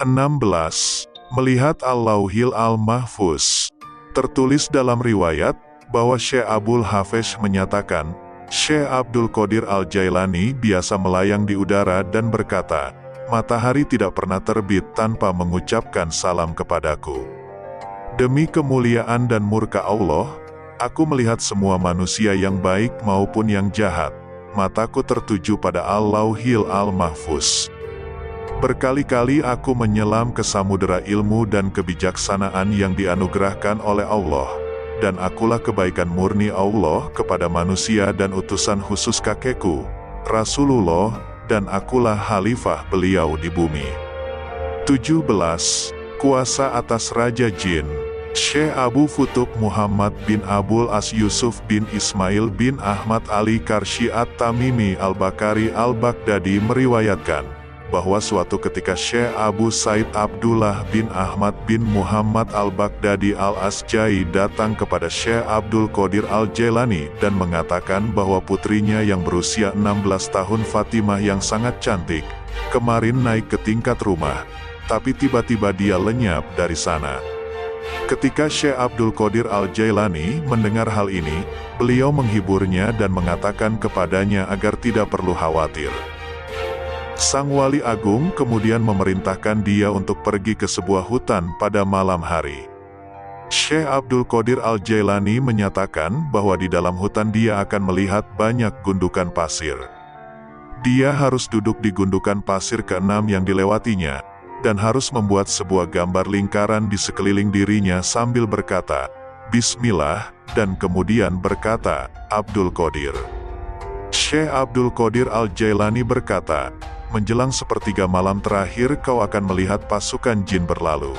16. Melihat Al-Lauhil Al-Mahfuz. Tertulis dalam riwayat, bahwa Syekh Abul Hafesh menyatakan, Syekh Abdul Qadir Al-Jailani biasa melayang di udara dan berkata, 'Matahari tidak pernah terbit tanpa mengucapkan salam kepadaku. Demi kemuliaan dan murka Allah, aku melihat semua manusia yang baik maupun yang jahat. Mataku tertuju pada Al-Lauhil Al-Mahfuz. Berkali-kali aku menyelam ke samudera ilmu dan kebijaksanaan yang dianugerahkan oleh Allah, dan akulah kebaikan murni Allah kepada manusia dan utusan khusus kakekku, Rasulullah, dan akulah khalifah beliau di bumi.' 17. Kuasa atas Raja Jin. Syekh Abu Futuk Muhammad bin Abul As Yusuf bin Ismail bin Ahmad Ali Karsyi At-Tamimi Al-Bakari Al-Baghdadi meriwayatkan, bahwa suatu ketika Syekh Abu Said Abdullah bin Ahmad bin Muhammad Al-Baghdadi Al-Asjai datang kepada Syekh Abdul Qadir Al-Jailani dan mengatakan bahwa putrinya yang berusia 16 tahun Fatimah yang sangat cantik, kemarin naik ke tingkat rumah, tapi tiba-tiba dia lenyap dari sana. Ketika Syekh Abdul Qadir Al-Jailani mendengar hal ini, beliau menghiburnya dan mengatakan kepadanya agar tidak perlu khawatir. Sang Wali Agung kemudian memerintahkan dia untuk pergi ke sebuah hutan pada malam hari. Syekh Abdul Qadir Al-Jailani menyatakan bahwa di dalam hutan dia akan melihat banyak gundukan pasir. Dia harus duduk di gundukan pasir ke-6 yang dilewatinya, dan harus membuat sebuah gambar lingkaran di sekeliling dirinya sambil berkata, Bismillah, dan kemudian berkata, Abdul Qadir. Syekh Abdul Qadir Al-Jailani berkata, menjelang sepertiga malam terakhir kau akan melihat pasukan jin berlalu.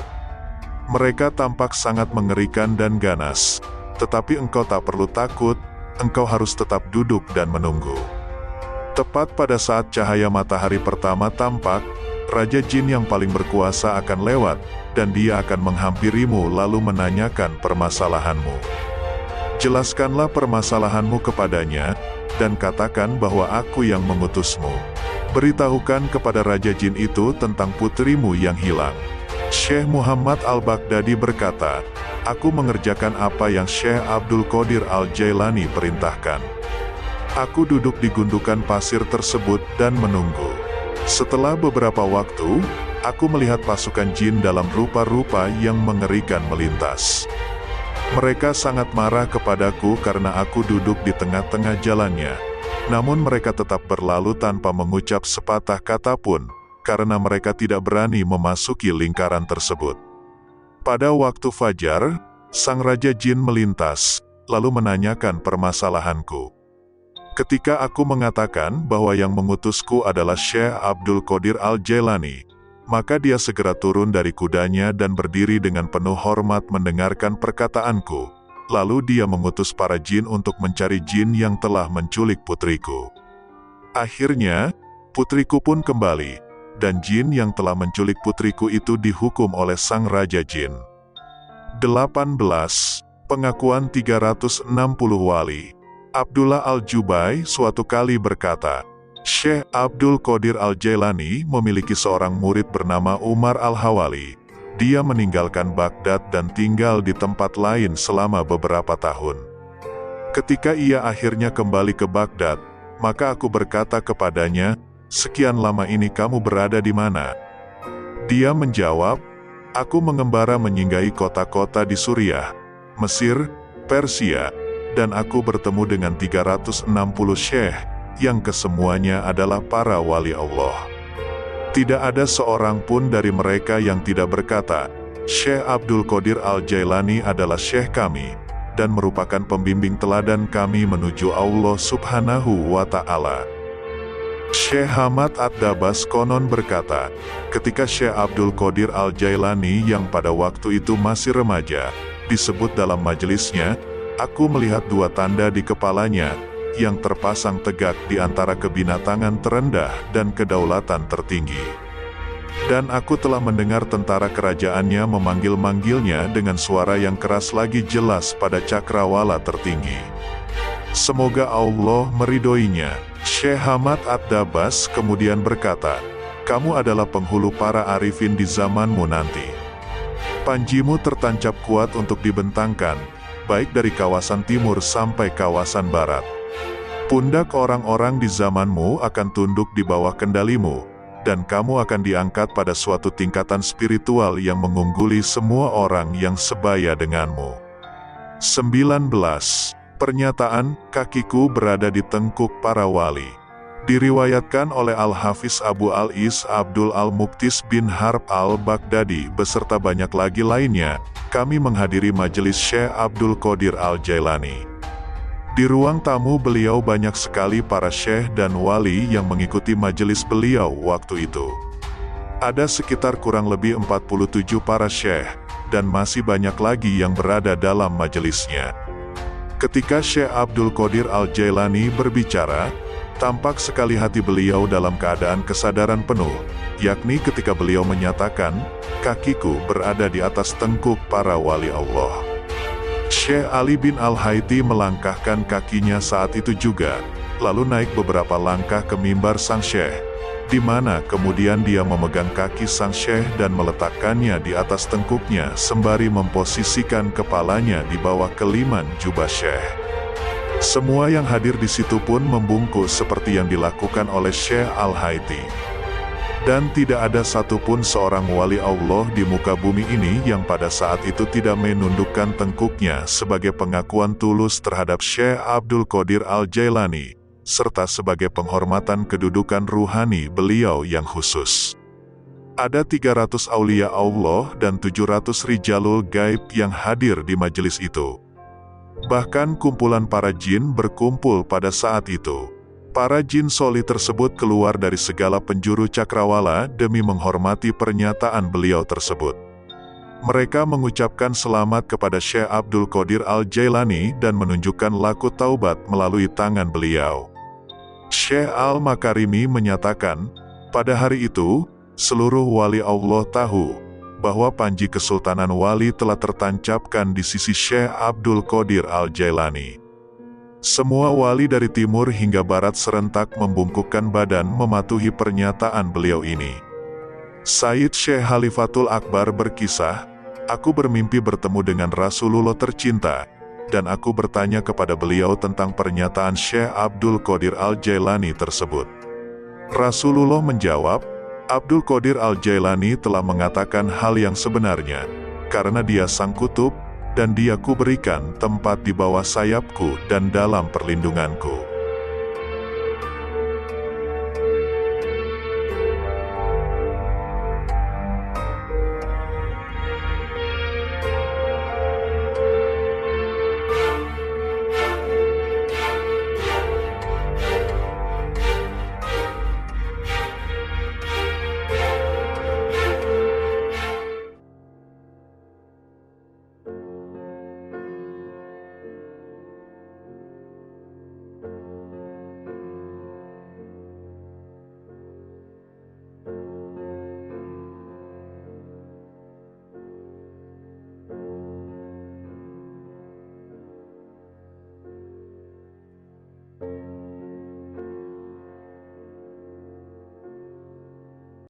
Mereka tampak sangat mengerikan dan ganas, tetapi engkau tak perlu takut, engkau harus tetap duduk dan menunggu. Tepat pada saat cahaya matahari pertama tampak, Raja Jin yang paling berkuasa akan lewat, dan dia akan menghampirimu lalu menanyakan permasalahanmu. Jelaskanlah permasalahanmu kepadanya, dan katakan bahwa aku yang mengutusmu. Beritahukan kepada Raja Jin itu tentang putrimu yang hilang. Syekh Muhammad Al-Baghdadi berkata, aku mengerjakan apa yang Syekh Abdul Qadir Al-Jailani perintahkan. Aku duduk di gundukan pasir tersebut dan menunggu. Setelah beberapa waktu, aku melihat pasukan jin dalam rupa-rupa yang mengerikan melintas. Mereka sangat marah kepadaku karena aku duduk di tengah-tengah jalannya. Namun mereka tetap berlalu tanpa mengucap sepatah kata pun, karena mereka tidak berani memasuki lingkaran tersebut. Pada waktu fajar, sang Raja Jin melintas, lalu menanyakan permasalahanku. Ketika aku mengatakan bahwa yang mengutusku adalah Syekh Abdul Qadir Al-Jailani, maka dia segera turun dari kudanya dan berdiri dengan penuh hormat mendengarkan perkataanku. Lalu dia mengutus para jin untuk mencari jin yang telah menculik putriku. Akhirnya, putriku pun kembali, dan jin yang telah menculik putriku itu dihukum oleh sang Raja Jin. 18. Pengakuan 360 wali. Abdullah Al-Jubai suatu kali berkata, Syekh Abdul Qadir Al-Jailani memiliki seorang murid bernama Umar Al-Hawali. Dia meninggalkan Baghdad dan tinggal di tempat lain selama beberapa tahun. Ketika ia akhirnya kembali ke Baghdad, maka aku berkata kepadanya, sekian lama ini kamu berada di mana? Dia menjawab, "Aku mengembara menyinggahi kota-kota di Suriah, Mesir, Persia, dan aku bertemu dengan 360 syekh, yang kesemuanya adalah para wali Allah. Tidak ada seorang pun dari mereka yang tidak berkata, Syekh Abdul Qadir Al-Jailani adalah syekh kami, dan merupakan pembimbing teladan kami menuju Allah Subhanahu wa Ta'ala." Syekh Hamad Ad-Dabas konon berkata, ketika Syekh Abdul Qadir Al-Jailani yang pada waktu itu masih remaja, disebut dalam majelisnya, "Aku melihat dua tanda di kepalanya, yang terpasang tegak di antara kebinatangan terendah dan kedaulatan tertinggi. Dan aku telah mendengar tentara kerajaannya memanggil-manggilnya dengan suara yang keras lagi jelas pada cakrawala tertinggi. Semoga Allah meridhoinya." Syekh Hamad Ad-Dabas kemudian berkata, "Kamu adalah penghulu para arifin di zamanmu nanti. Panjimu tertancap kuat untuk dibentangkan, baik dari kawasan timur sampai kawasan barat. Pundak orang-orang di zamanmu akan tunduk di bawah kendalimu, dan kamu akan diangkat pada suatu tingkatan spiritual yang mengungguli semua orang yang sebaya denganmu." 19. Pernyataan, "Kakiku berada di tengkuk para wali." Diriwayatkan oleh Al-Hafiz Abu Al-Is Abdul Al-Muqtis bin Harb Al-Baghdadi beserta banyak lagi lainnya, kami menghadiri majelis Syekh Abdul Qadir Al-Jailani. Di ruang tamu beliau banyak sekali para syekh dan wali yang mengikuti majelis beliau waktu itu. Ada sekitar kurang lebih 47 para syekh, dan masih banyak lagi yang berada dalam majelisnya. Ketika Syekh Abdul Qadir Al-Jailani berbicara, tampak sekali hati beliau dalam keadaan kesadaran penuh, yakni ketika beliau menyatakan, "Kakiku berada di atas tengkuk para wali Allah." Syekh Ali bin Al-Haiti melangkahkan kakinya saat itu juga, lalu naik beberapa langkah ke mimbar sang syekh, di mana kemudian dia memegang kaki sang syekh dan meletakkannya di atas tengkuknya sembari memposisikan kepalanya di bawah keliman jubah syekh. Semua yang hadir di situ pun membungkuk seperti yang dilakukan oleh Syekh Al-Haiti. Dan tidak ada satupun seorang wali Allah di muka bumi ini yang pada saat itu tidak menundukkan tengkuknya sebagai pengakuan tulus terhadap Syekh Abdul Qadir Al-Jailani, serta sebagai penghormatan kedudukan ruhani beliau yang khusus. Ada 300 aulia Allah dan 700 rijalul gaib yang hadir di majelis itu. Bahkan kumpulan para jin berkumpul pada saat itu. Para jin soli tersebut keluar dari segala penjuru cakrawala demi menghormati pernyataan beliau tersebut. Mereka mengucapkan selamat kepada Syekh Abdul Qadir Al-Jailani dan menunjukkan laku taubat melalui tangan beliau. Syekh Al-Makarimi menyatakan, pada hari itu, seluruh wali Allah tahu bahwa panji kesultanan wali telah tertancapkan di sisi Syekh Abdul Qadir Al-Jailani. Semua wali dari timur hingga barat serentak membungkukkan badan mematuhi pernyataan beliau ini. Sayyid Syekh Khalifatul Akbar berkisah, "Aku bermimpi bertemu dengan Rasulullah tercinta, dan aku bertanya kepada beliau tentang pernyataan Syekh Abdul Qadir Al-Jailani tersebut. Rasulullah menjawab, Abdul Qadir Al-Jailani telah mengatakan hal yang sebenarnya, karena dia sang kutub, dan dia kuberikan tempat di bawah sayapku dan dalam perlindunganku."